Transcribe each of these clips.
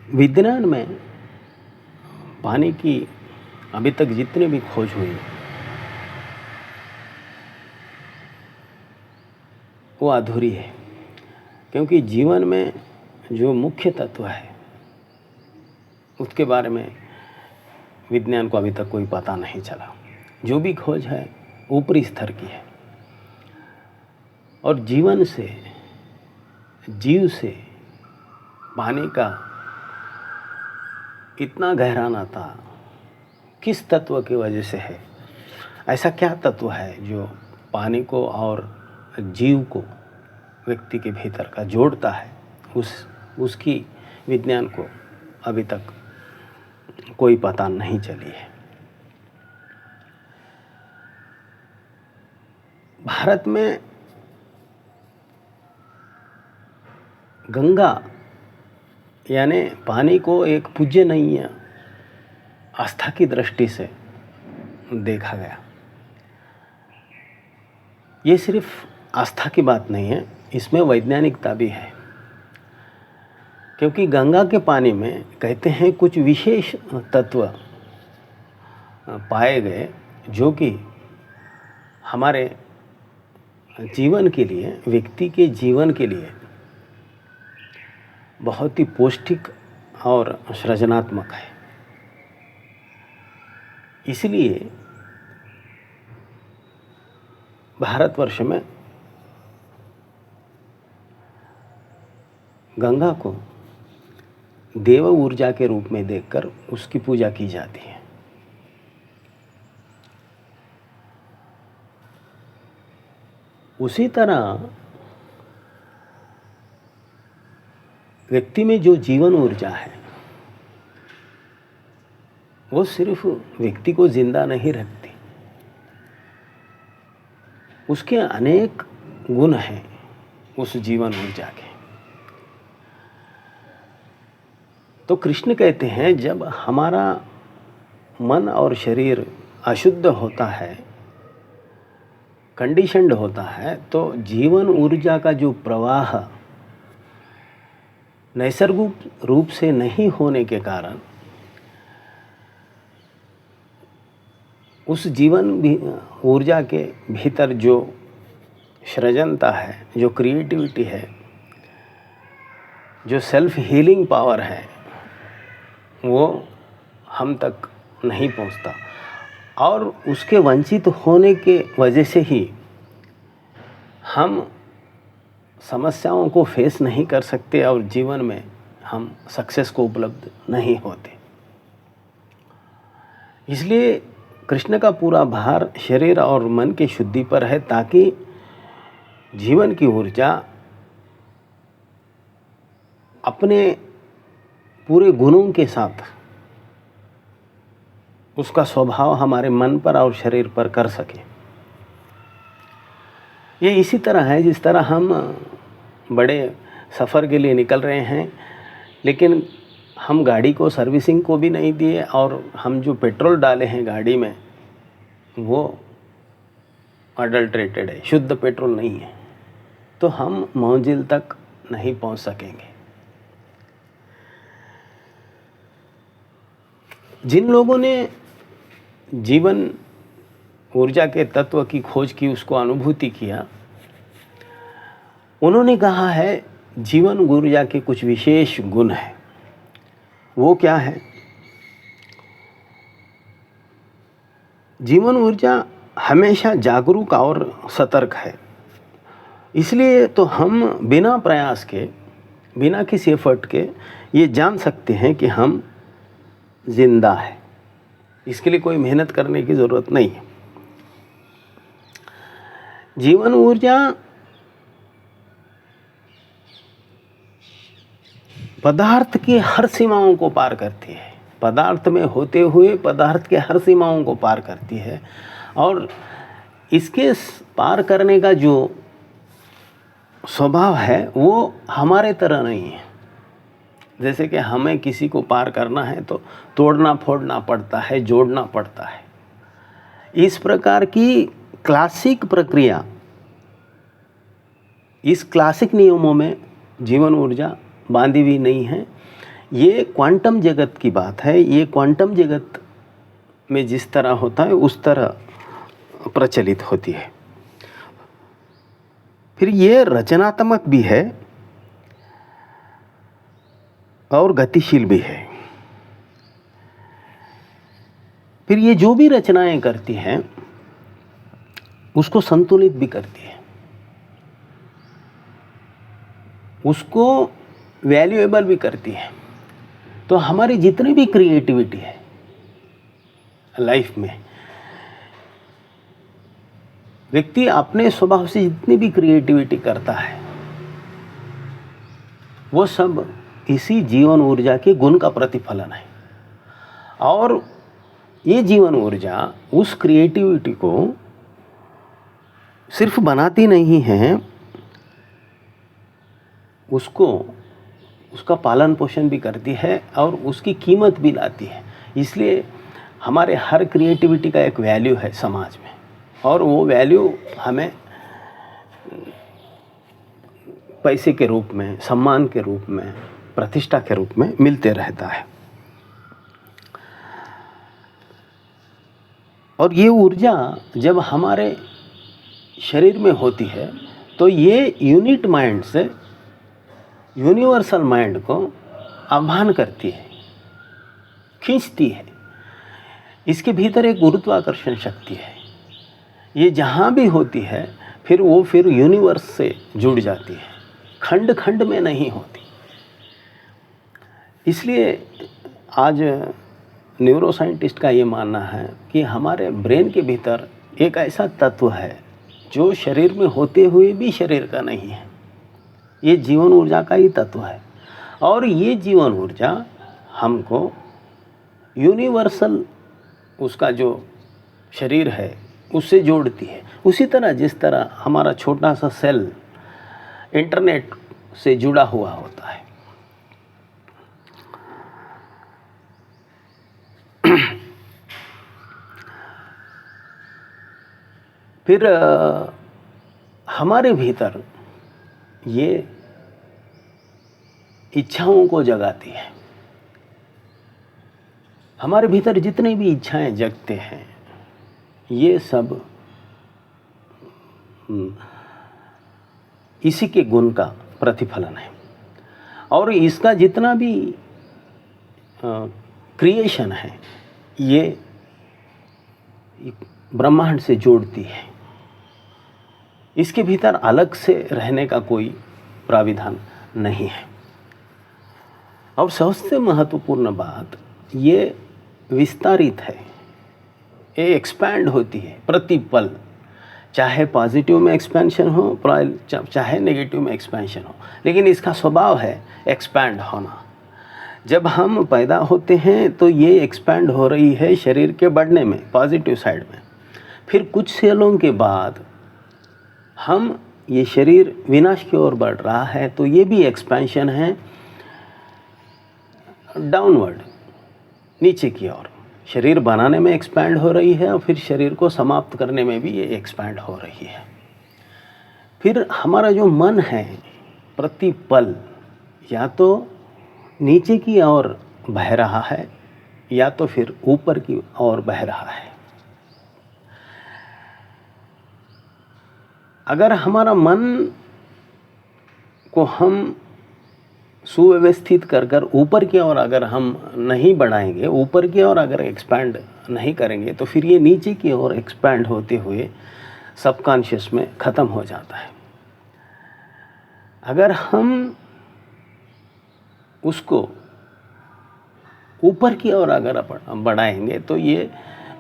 विज्ञान में पानी की अभी तक जितनी भी खोज हुई वो अधूरी है, क्योंकि जीवन में जो मुख्य तत्व है उसके बारे में विज्ञान को अभी तक कोई पता नहीं चला। जो भी खोज है ऊपरी स्तर की है और जीवन से, जीव से पानी का इतना गहरा नाता किस तत्व की वजह से है? ऐसा क्या तत्व है जो पानी को और जीव को व्यक्ति के भीतर का जोड़ता है? उसकी विज्ञान को अभी तक कोई पता नहीं चली है। भारत में गंगा यानी पानी को एक पूज्यनीय आस्था की दृष्टि से देखा गया। ये सिर्फ आस्था की बात नहीं है, इसमें वैज्ञानिकता भी है, क्योंकि गंगा के पानी में कहते हैं कुछ विशेष तत्व पाए गए जो कि हमारे जीवन के लिए, व्यक्ति के जीवन के लिए बहुत ही पौष्टिक और सृजनात्मक है। इसलिए भारतवर्ष में गंगा को देव ऊर्जा के रूप में देखकर उसकी पूजा की जाती है। उसी तरह व्यक्ति में जो जीवन ऊर्जा है वो सिर्फ व्यक्ति को जिंदा नहीं रखती, उसके अनेक गुण हैं उस जीवन ऊर्जा के। तो कृष्ण कहते हैं जब हमारा मन और शरीर अशुद्ध होता है, कंडीशन्ड होता है, तो जीवन ऊर्जा का जो प्रवाह नैसर्गिक रूप से नहीं होने के कारण उस जीवन ऊर्जा के भीतर जो सृजनता है, जो क्रिएटिविटी है, जो सेल्फ हीलिंग पावर है, वो हम तक नहीं पहुंचता और उसके वंचित होने के वजह से ही हम समस्याओं को फेस नहीं कर सकते और जीवन में हम सक्सेस को उपलब्ध नहीं होते। इसलिए कृष्ण का पूरा भार शरीर और मन की शुद्धि पर है, ताकि जीवन की ऊर्जा अपने पूरे गुणों के साथ उसका स्वभाव हमारे मन पर और शरीर पर कर सके। ये इसी तरह है जिस तरह हम बड़े सफ़र के लिए निकल रहे हैं, लेकिन हम गाड़ी को सर्विसिंग को भी नहीं दिए और हम जो पेट्रोल डाले हैं गाड़ी में वो अडल्ट्रेटेड है, शुद्ध पेट्रोल नहीं है, तो हम मंजिल तक नहीं पहुंच सकेंगे। जिन लोगों ने जीवन ऊर्जा के तत्व की खोज की, उसको अनुभूति किया, उन्होंने कहा है जीवन ऊर्जा के कुछ विशेष गुण हैं। वो क्या है? जीवन ऊर्जा हमेशा जागरूक और सतर्क है। इसलिए तो हम बिना प्रयास के, बिना किसी एफर्ट के ये जान सकते हैं कि हम जिंदा है। इसके लिए कोई मेहनत करने की ज़रूरत नहीं है। जीवन ऊर्जा पदार्थ की हर सीमाओं को पार करती है, पदार्थ में होते हुए पदार्थ के हर सीमाओं को पार करती है, और इसके पार करने का जो स्वभाव है वो हमारे तरह नहीं है। जैसे कि हमें किसी को पार करना है तो तोड़ना फोड़ना पड़ता है, जोड़ना पड़ता है। इस प्रकार की क्लासिक प्रक्रिया, इस क्लासिक नियमों में जीवन ऊर्जा बांधी हुई नहीं है। ये क्वांटम जगत की बात है। ये क्वांटम जगत में जिस तरह होता है उस तरह प्रचलित होती है। फिर ये रचनात्मक भी है और गतिशील भी है। फिर ये जो भी रचनाएं करती हैं उसको संतुलित भी करती है, उसको वैल्यूएबल भी करती है। तो हमारी जितनी भी क्रिएटिविटी है लाइफ में, व्यक्ति अपने स्वभाव से जितनी भी क्रिएटिविटी करता है वो सब इसी जीवन ऊर्जा के गुण का प्रतिफलन है। और ये जीवन ऊर्जा उस क्रिएटिविटी को सिर्फ बनाती नहीं है, उसको उसका पालन पोषण भी करती है और उसकी कीमत भी लाती है। इसलिए हमारे हर क्रिएटिविटी का एक वैल्यू है समाज में, और वो वैल्यू हमें पैसे के रूप में, सम्मान के रूप में, प्रतिष्ठा के रूप में मिलते रहता है। और ये ऊर्जा जब हमारे शरीर में होती है तो ये यूनिट माइंड से यूनिवर्सल माइंड को आह्वान करती है, खींचती है। इसके भीतर एक गुरुत्वाकर्षण शक्ति है। ये जहाँ भी होती है फिर यूनिवर्स से जुड़ जाती है, खंड खंड में नहीं होती। इसलिए आज न्यूरोसाइंटिस्ट का ये मानना है कि हमारे ब्रेन के भीतर एक ऐसा तत्व है जो शरीर में होते हुए भी शरीर का नहीं है। ये जीवन ऊर्जा का ही तत्व है, और ये जीवन ऊर्जा हमको यूनिवर्सल उसका जो शरीर है उससे जोड़ती है। उसी तरह जिस तरह हमारा छोटा सा सेल इंटरनेट से जुड़ा हुआ होता है। फिर हमारे भीतर ये इच्छाओं को जगाती है। हमारे भीतर जितनी भी इच्छाएं जगते हैं ये सब इसी के गुण का प्रतिफलन है। और इसका जितना भी क्रिएशन है ये ब्रह्मांड से जोड़ती है। इसके भीतर अलग से रहने का कोई प्राविधान नहीं है। और सबसे महत्वपूर्ण बात, ये विस्तारित है, ये एक्सपैंड होती है प्रति पल, चाहे पॉजिटिव में एक्सपेंशन हो चाहे नेगेटिव में एक्सपेंशन हो, लेकिन इसका स्वभाव है एक्सपैंड होना। जब हम पैदा होते हैं तो ये एक्सपैंड हो रही है शरीर के बढ़ने में, पॉजिटिव साइड में। फिर कुछ सेलों के बाद ये शरीर विनाश की ओर बढ़ रहा है, तो ये भी एक्सपेंशन है डाउनवर्ड, नीचे की ओर। शरीर बनाने में एक्सपैंड हो रही है और फिर शरीर को समाप्त करने में भी ये एक्सपैंड हो रही है। फिर हमारा जो मन है प्रति पल या तो नीचे की ओर बह रहा है या तो फिर ऊपर की ओर बह रहा है। अगर हमारा मन को हम सुव्यवस्थित कर ऊपर की ओर अगर हम नहीं बढ़ाएंगे, ऊपर की ओर अगर एक्सपैंड नहीं करेंगे, तो फिर ये नीचे की ओर एक्सपैंड होते हुए सबकॉन्शियस में ख़त्म हो जाता है। अगर हम उसको ऊपर की ओर अगर बढ़ाएंगे तो ये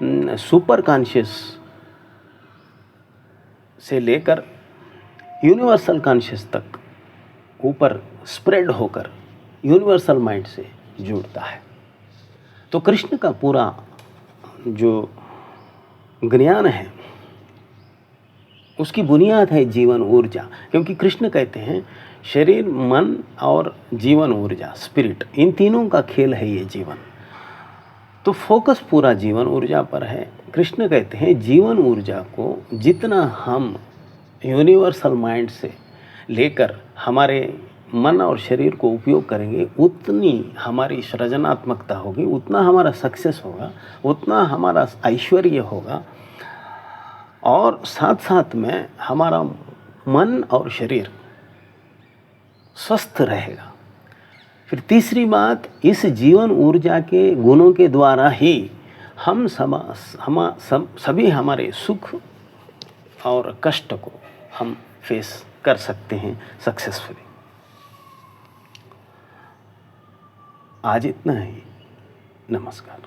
सुपर कॉन्शियस से लेकर यूनिवर्सल कॉन्शियस तक ऊपर स्प्रेड होकर यूनिवर्सल माइंड से जुड़ता है। तो कृष्ण का पूरा जो ज्ञान है उसकी बुनियाद है जीवन ऊर्जा, क्योंकि कृष्ण कहते हैं शरीर, मन और जीवन ऊर्जा, स्पिरिट, इन तीनों का खेल है ये जीवन। तो फोकस पूरा जीवन ऊर्जा पर है। कृष्ण कहते हैं जीवन ऊर्जा को जितना हम यूनिवर्सल माइंड से लेकर हमारे मन और शरीर को उपयोग करेंगे उतनी हमारी सृजनात्मकता होगी, उतना हमारा सक्सेस होगा, उतना हमारा ऐश्वर्य होगा, और साथ साथ में हमारा मन और शरीर स्वस्थ रहेगा। फिर तीसरी बात, इस जीवन ऊर्जा के गुणों के द्वारा ही हम सभी हमारे सुख और कष्ट को हम फेस कर सकते हैं सक्सेसफुली। आज इतना ही। नमस्कार।